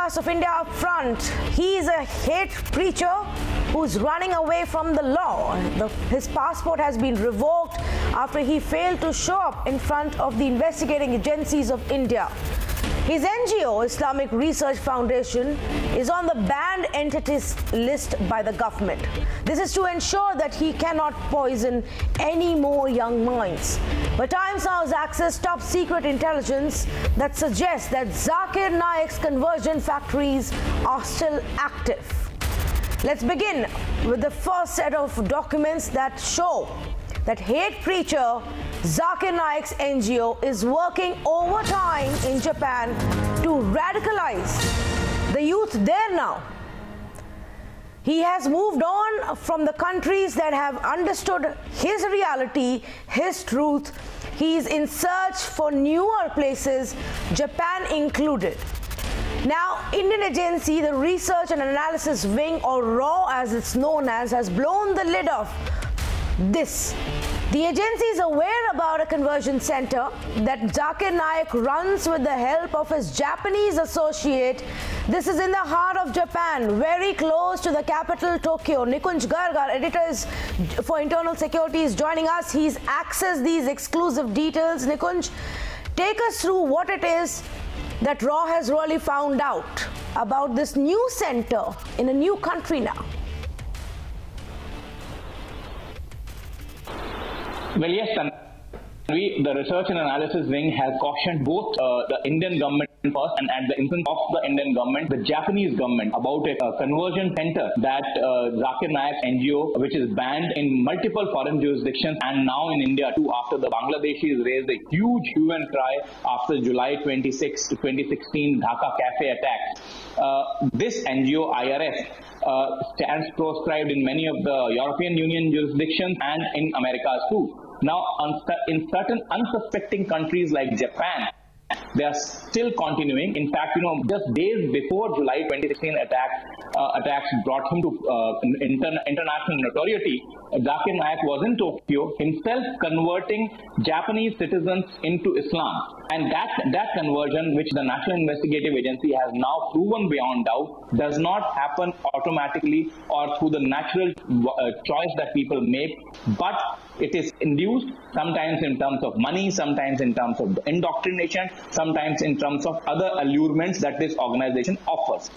broadcast of India Upfront. He is a hate preacher who's running away from the law. His passport has been revoked after he failed to show up in front of the investigating agencies of India. His NGO, Islamic Research Foundation, is on the banned entities list by the government. This is to ensure that he cannot poison any more young minds. But Times Now has accessed top secret intelligence that suggests that Zakir Naik's conversion factories are still active. Let's begin with the first set of documents that show that hate preacher Zakir Naik's NGO is working overtime in Japan to radicalize the youth there now. He has moved on from the countries that have understood his reality, his truth. He is in search for newer places, Japan included. Now, Indian agency, the Research and Analysis Wing, or RAW as it's known as, has blown the lid off this. The agency is aware about a conversion center that Zakir Naik runs with the help of his Japanese associate. This is in the heart of Japan, very close to the capital, Tokyo. Nikunj Garg, our editor for internal security, is joining us. He's accessed these exclusive details. Nikunj, take us through what it is that RAW has really found out about this new center in a new country now. Well, yes, the Research and Analysis Wing has cautioned both the Indian government first and at the instance of the Indian government, the Japanese government, about a conversion center that Zakir Naik's NGO, which is banned in multiple foreign jurisdictions and now in India too, after the Bangladeshis raised a huge hue and cry after July 26, 2016 Dhaka cafe attack. This NGO, IRF, stands proscribed in many of the European Union jurisdictions and in Americas too. Now, in certain unsuspecting countries like Japan, they are still continuing. In fact, just days before July 2016 attacks brought him to international notoriety, Zakir Naik was in Tokyo himself converting Japanese citizens into Islam. And that conversion, which the National Investigative Agency has now proven beyond doubt, does not happen automatically or through the natural choice that people make, but it is induced sometimes in terms of money, sometimes in terms of indoctrination, sometimes in terms of other allurements that this organization offers.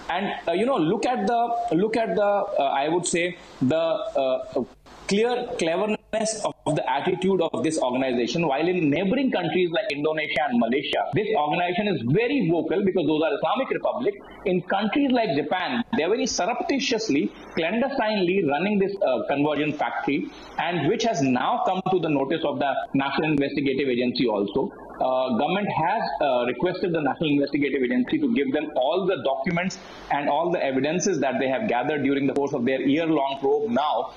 And look at the I would say the cleverness of the attitude of this organization. While in neighboring countries like Indonesia and Malaysia, this organization is very vocal because those are Islamic republics. In countries like Japan, they are very surreptitiously, clandestinely running this conversion factory, and which has now come to the notice of the National Investigative Agency also. Government has requested the National Investigative Agency to give them all the documents and all the evidences that they have gathered during the course of their year-long probe now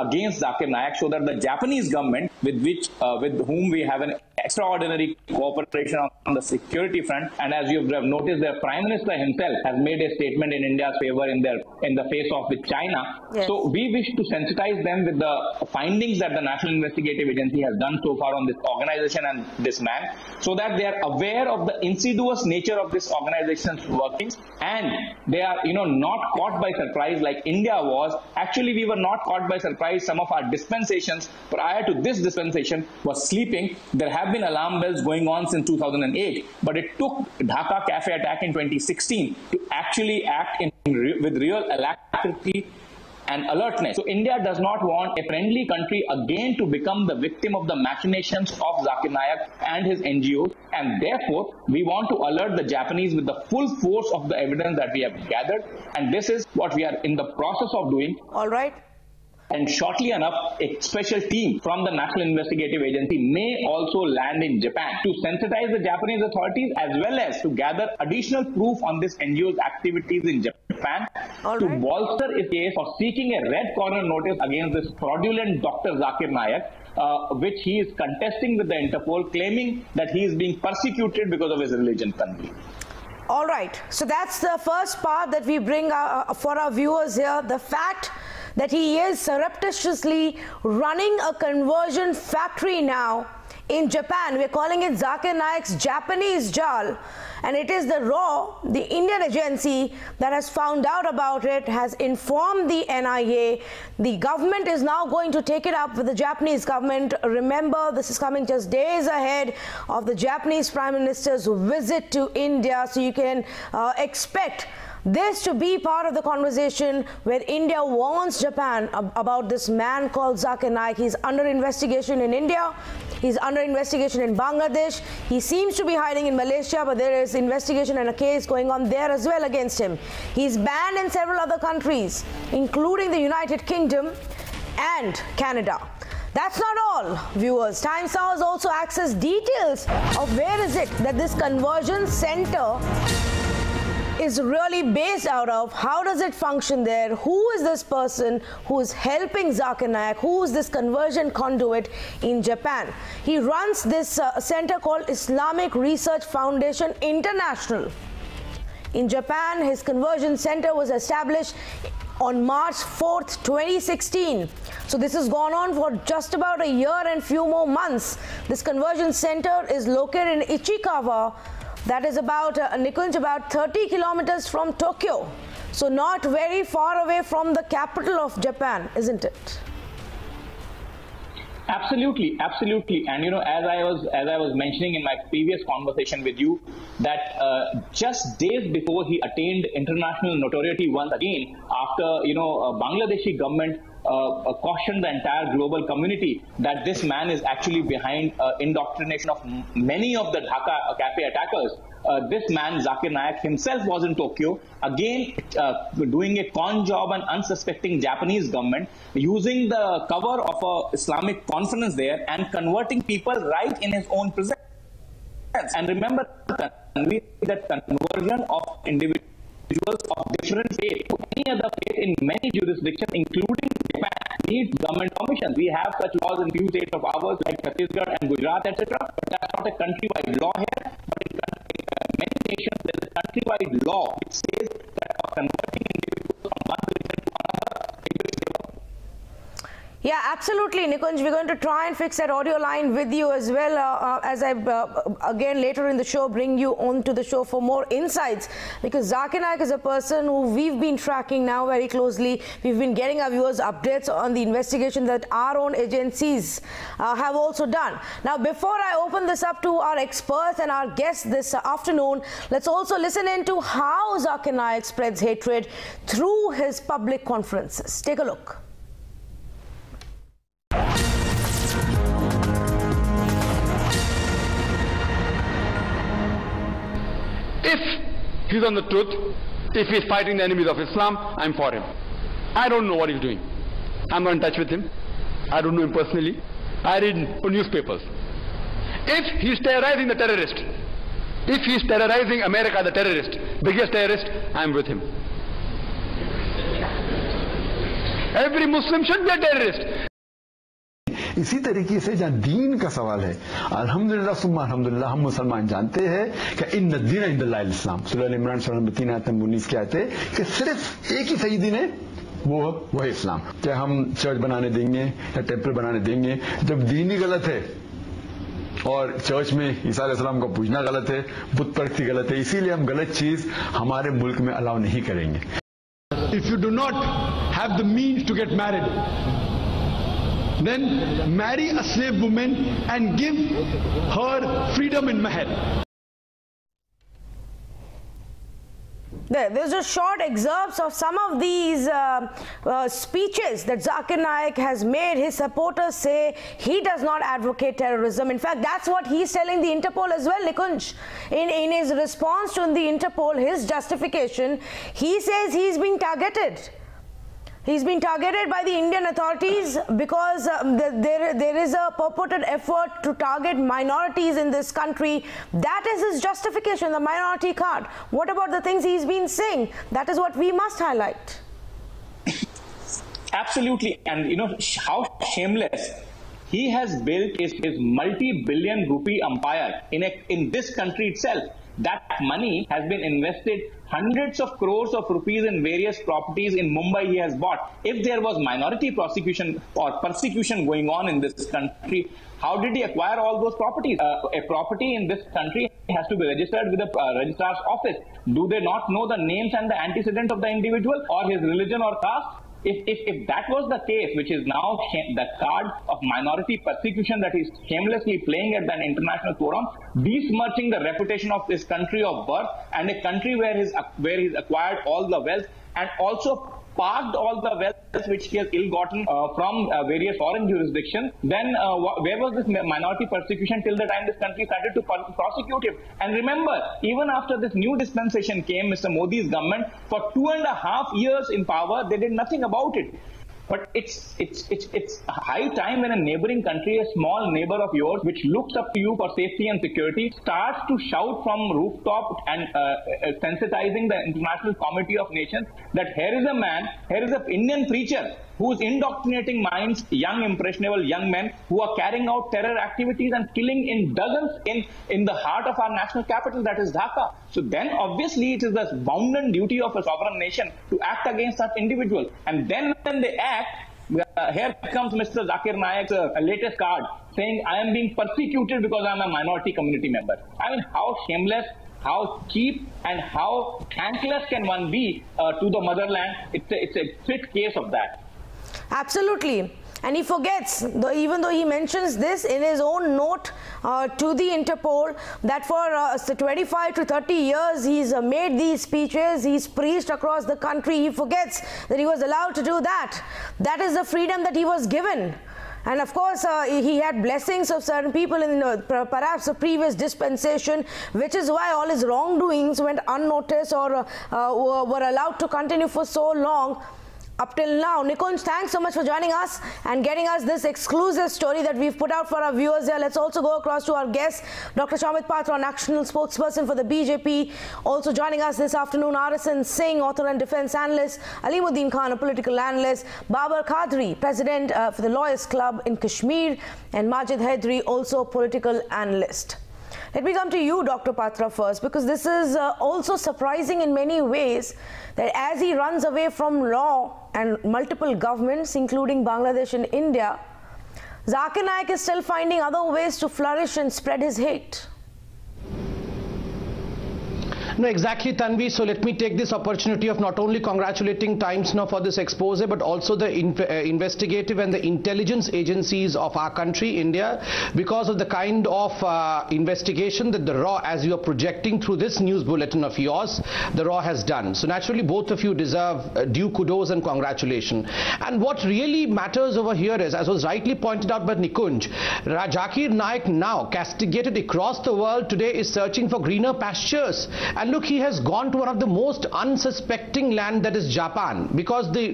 against Zakir Naik, so that the Japanese government, with whom we have an extraordinary cooperation on the security front, and as you have noticed, their Prime Minister himself has made a statement in India's favor in the face-off with China. Yes. So we wish to sensitize them with the findings that the National Investigative Agency has done so far on this organization and this man, so that they are aware of the insidious nature of this organization's workings, and they are not caught by surprise like India was. Actually, we were not caught by surprise. Some of our dispensations prior to this dispensation was sleeping. There have been alarm bells going on since 2008, but it took Dhaka cafe attack in 2016 to actually act with real alacrity and alertness. So India does not want a friendly country again to become the victim of the machinations of Zakir Naik and his NGOs, and therefore we want to alert the Japanese with the full force of the evidence that we have gathered, and this is what we are in the process of doing. All right. And shortly enough, a special team from the National Investigative Agency may also land in Japan to sensitize the Japanese authorities as well as to gather additional proof on this NGO's activities in Japan to bolster its case for seeking a red corner notice against this fraudulent Dr. Zakir Naik, which he is contesting with the Interpol, claiming that he is being persecuted because of his religion. All right. So that's the first part that we bring for our viewers here. The fact that he is surreptitiously running a conversion factory now in Japan. We're calling it Zakir Naik's Japanese Jal, and it is the RAW, the Indian agency, that has found out about it, has informed the NIA. The government is now going to take it up with the Japanese government. Remember, this is coming just days ahead of the Japanese Prime Minister's visit to India, so you can expect this to be part of the conversation where India warns Japan about this man called Zakir Naik. He's under investigation in India. He's under investigation in Bangladesh. He seems to be hiding in Malaysia, but there is investigation and a case going on there as well against him. He's banned in several other countries, including the United Kingdom and Canada. That's not all, viewers. Times Now has also accessed details of where is it that this conversion center is really based out of. How does it function there? Who is this person who is helping Zakir Naik? Who is this conversion conduit in Japan? He runs this center called Islamic Research Foundation International. In Japan, his conversion center was established on March 4th, 2016. So this has gone on for just about a year and few more months. This conversion center is located in Ichikawa. That is about, Nikunj, about 30 kilometers from Tokyo. So not very far away from the capital of Japan, isn't it? Absolutely, absolutely. And as I was mentioning in my previous conversation with you, that just days before he attained international notoriety once again, after Bangladeshi government cautioned the entire global community that this man is actually behind indoctrination of many of the Dhaka cafe attackers. This man, Zakir Naik, himself was in Tokyo, again doing a con job on unsuspecting Japanese government, using the cover of a Islamic conference there and converting people right in his own presence. And remember that conversion of individuals of different faith to any other faith in many jurisdictions, including Japan, needs government permission. We have such laws in few states of ours like Chhattisgarh and Gujarat, etc. But that's not a countrywide law here. But in many nations, there is a countrywide law which says that converting individuals from one religion to another. Yeah, absolutely, Nikunj. We're going to try and fix that audio line with you as well, as I, again, later in the show, bring you onto the show for more insights. Because Zakir Naik is a person who we've been tracking now very closely. We've been getting our viewers updates on the investigation that our own agencies have also done. Now, before I open this up to our experts and our guests this afternoon, let's also listen into how Zakir Naik spreads hatred through his public conferences. Take a look. If he's on the truth, if he's fighting the enemies of Islam, I'm for him. I don't know what he's doing. I'm not in touch with him. I don't know him personally. I read newspapers. If he's terrorizing the terrorist, if he's terrorizing America, the terrorist, biggest terrorist, I'm with him. Every Muslim should be a terrorist. इसी तरीके से जहाँ दीन का सवाल है, अल्हम्दुलिल्लाह सुम्मा अल्हम्दुलिल्लाह, हम मुसलमान जानते हैं कि इन्न दीन इंदल्लाह इस्लाम। सूरह इमरान सूरह 3 आयत 19 की आयत है कि सिर्फ एक ही सही दीन है, वो है इस्लाम। क्या हम चर्च बनाने देंगे या टेम्पल बनाने देंगे जब दीन ही गलत है और चर्च में ईसा अलैहिस्सलाम को पूजना गलत है, बुत परस्ती गलत है, इसीलिए हम गलत चीज हमारे मुल्क में अलाउ नहीं करेंगे। If you do not have the means to get married, then marry a slave woman and give her freedom in mahar. There's just short excerpts of some of these speeches that Zakir Naik has made. His supporters say he does not advocate terrorism. In fact, that's what he's telling the Interpol as well, Nikunj. In his response to the Interpol, his justification, he says he's being targeted. He's been targeted by the Indian authorities because there is a purported effort to target minorities in this country. That is his justification, the minority card. What about the things he's been saying? That is what we must highlight. Absolutely. And how shameless. He has built his multi-billion rupee empire in this country itself. That money has been invested hundreds of crores of rupees in various properties in Mumbai he has bought. If there was minority prosecution or persecution going on in this country, how did he acquire all those properties? A property in this country has to be registered with the registrar's office. Do they not know the names and the antecedents of the individual or his religion or caste? If that was the case, which is now the card of minority persecution that he's shamelessly playing at an international forum, besmirching the reputation of his country of birth and a country where he's acquired all the wealth and also parked all the wealth which he has ill-gotten from various foreign jurisdictions, then where was this minority persecution till the time this country started to prosecute him? And remember, even after this new dispensation came, Mr. Modi's government, for 2.5 years in power, they did nothing about it. But it's high time when a neighboring country, a small neighbor of yours, which looks up to you for safety and security, starts to shout from rooftop and sensitizing the International Committee of Nations that here is a man, here is an Indian preacher who is indoctrinating minds, young, impressionable young men who are carrying out terror activities and killing in dozens in the heart of our national capital, that is Dhaka. So then obviously it is the bounden duty of a sovereign nation to act against such individuals. And then when they act, here comes Mr. Zakir Naik's latest card saying, I am being persecuted because I am a minority community member. I mean, how shameless, how cheap and how thankless can one be to the motherland? It's a fit case of that. Absolutely. And he forgets, even though he mentions this in his own note to the Interpol, that for 25 to 30 years he's made these speeches, he's preached across the country. He forgets that he was allowed to do that. That is the freedom that he was given. And of course, he had blessings of certain people in perhaps a previous dispensation, which is why all his wrongdoings went unnoticed or were allowed to continue for so long. Up till now. Nikunj, thanks so much for joining us and getting us this exclusive story that we've put out for our viewers here. Let's also go across to our guest, Dr. Shamit Patra, national spokesperson for the BJP. Also joining us this afternoon, RSN Singh, author and defense analyst, Alimuddin Khan, a political analyst, Babar Qadri, president for the Lawyers Club in Kashmir, and Majid Haidari, also a political analyst. Let me come to you, Dr. Patra, first, because this is also surprising in many ways that as he runs away from law and multiple governments, including Bangladesh and India, Zakir Naik is still finding other ways to flourish and spread his hate. No, exactly, Tanvi. So let me take this opportunity of not only congratulating Times Now for this expose, but also the investigative and the intelligence agencies of our country, India, because of the kind of investigation that the RAW, as you are projecting through this news bulletin of yours, the RAW has done. So naturally, both of you deserve due kudos and congratulations. And what really matters over here is, as was rightly pointed out by Nikunj, Zakir Naik, now castigated across the world today, is searching for greener pastures. And look, he has gone to one of the most unsuspecting land, that is Japan, because the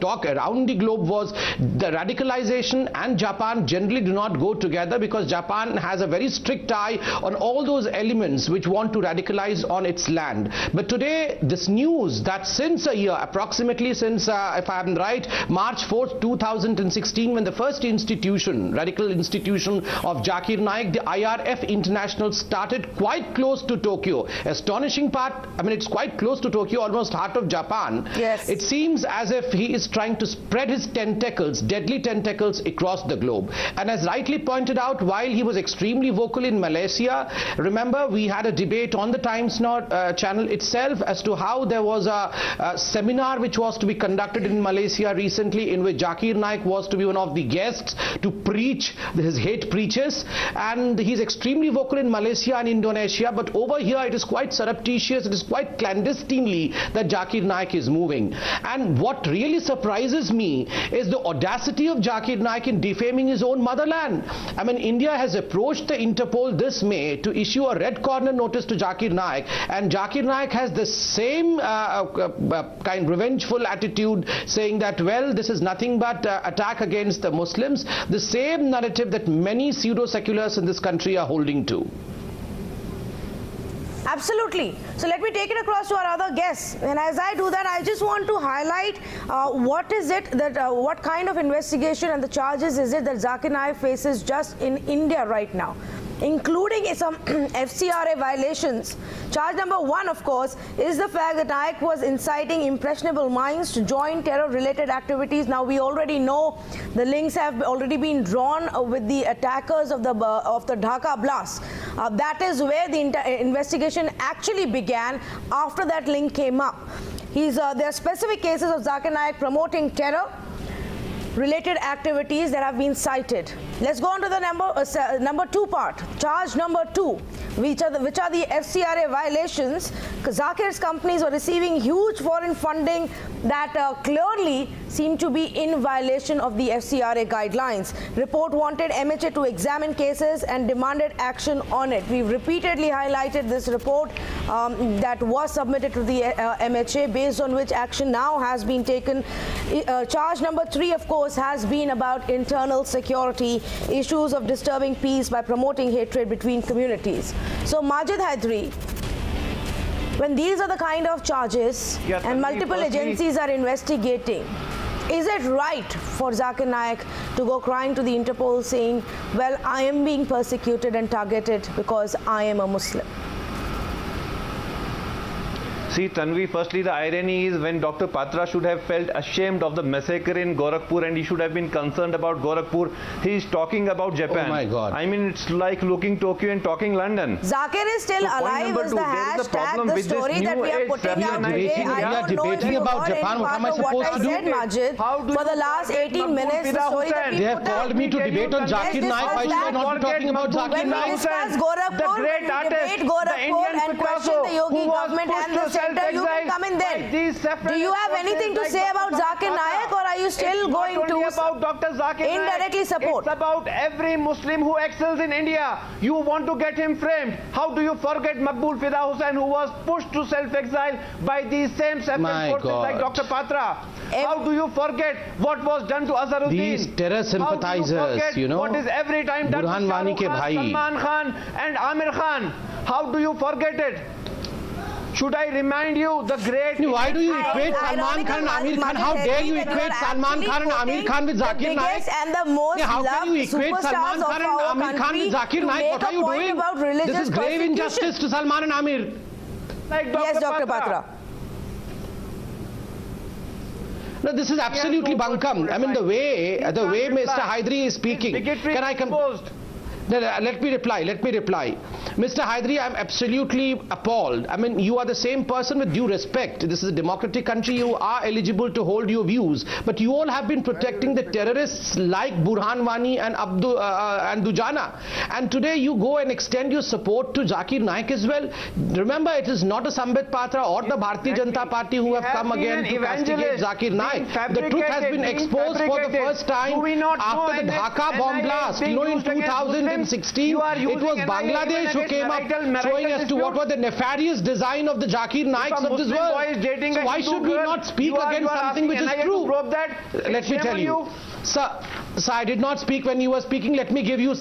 talk around the globe was the radicalization and Japan generally do not go together, because Japan has a very strict eye on all those elements which want to radicalize on its land. But today, this news that since a year, approximately since, if I am right, March 4th, 2016, when the first institution, radical institution of Zakir Naik, the IRF International, started quite close to Tokyo. Astonishing part, I mean, it's quite close to Tokyo, almost heart of Japan. Yes. It seems as if he is trying to spread his tentacles, deadly tentacles, across the globe. And as rightly pointed out, while he was extremely vocal in Malaysia, remember we had a debate on the Times Now channel itself as to how there was a seminar which was to be conducted in Malaysia recently, in which Zakir Naik was to be one of the guests to preach his hate preachers. And he's extremely vocal in Malaysia and Indonesia, but over here it is quite surreptitious, it is quite clandestinely that Zakir Naik is moving. And what really surprises me is the audacity of Zakir Naik in defaming his own motherland. I mean, India has approached the Interpol this May to issue a red corner notice to Zakir Naik, and Zakir Naik has the same kind revengeful attitude, saying that, well, this is nothing but attack against the Muslims, the same narrative that many pseudo-seculars in this country are holding to. Absolutely. So let me take it across to our other guests. And as I do that, I just want to highlight what is it that, what kind of investigation and the charges is it that Zakir Naik faces just in India right now. including some FCRA violations. Charge number 1, of course, is the fact that Naik was inciting impressionable minds to join terror-related activities. Now, we already know the links have already been drawn with the attackers of the Dhaka blast. That is where the investigation actually began. After that link came up, there are specific cases of Zakir Naik promoting terror-related activities that have been cited. Let's go on to the number 2 part. Charge number 2, which are the FCRA violations. Zakir's companies were receiving huge foreign funding that clearly seemed to be in violation of the FCRA guidelines. Report wanted MHA to examine cases and demanded action on it. We've repeatedly highlighted this report that was submitted to the MHA, based on which action now has been taken. Charge number 3, of course, has been about internal security, issues of disturbing peace by promoting hatred between communities. So, Majid Hydari, when these are the kind of charges and multiple agencies are investigating, is it right for Zakir Naik to go crying to the Interpol saying, well, I am being persecuted and targeted because I am a Muslim? See, Tanvi, firstly, the irony is when Dr. Patra should have felt ashamed of the massacre in Gorakhpur and he should have been concerned about Gorakhpur, he is talking about Japan. Oh my God. I mean, it's like looking Tokyo and talking London. Zakir is still alive is the hashtag, the story that we are putting out today. I don't know if you about Japan. What am I supposed to do? Said, Majid, for the last 18 minutes, the story that we they have called me to debate on Zakir Naik. Why should I not be talking about Zakir Naik? When we discuss Gorakhpur, when we debate Gorakhpur and question the Yogi government and the center, you can come in then. Do you have anything to say about Zakir Naik, or are you still going to indirectly support? It's about every Muslim who excels in India. You want to get him framed. How do you forget Maqbool Fida Hussain, who was pushed to self-exile by these same separate forces like Dr. Patra? How do you forget what was done to Azharuddin? These terror sympathizers, you know, what is every time done to Shah Rukh Khan, Salman Khan and Amir Khan? How do you forget it? Should I remind you the great... Why do you equate Salman Khan and Amir Khan? How dare you equate Salman Khan and Amir Khan with Zakir Naik? And the most how can you equate Salman Khan and Amir Khan with Zakir Naik? What are you doing? This is grave injustice to Salman and Amir. Like yes, Dr. Patra. No, this is absolutely bunkum. I mean, the way Mr. Hydari is speaking. Can I come? Let me reply. Mr. Hydari, I'm absolutely appalled. I mean, you are the same person, with due respect. This is a democratic country. You are eligible to hold your views. But you all have been protecting the terrorists like Burhan Wani and Dujana. And today you go and extend your support to Zakir Naik as well. Remember, it is not a Sambit Patra or the Bharatiya Janata Party who have come again to castigate Zakir Naik. The truth has been exposed for the first time after the Dhaka bomb blast. You know, in 2016, it was Bangladesh who came up showing as to what was the nefarious design of the Zakir Naiks of this world. So why should we not speak against something which is true? Let me tell you. Sir, I did not speak when you were speaking. Let me give you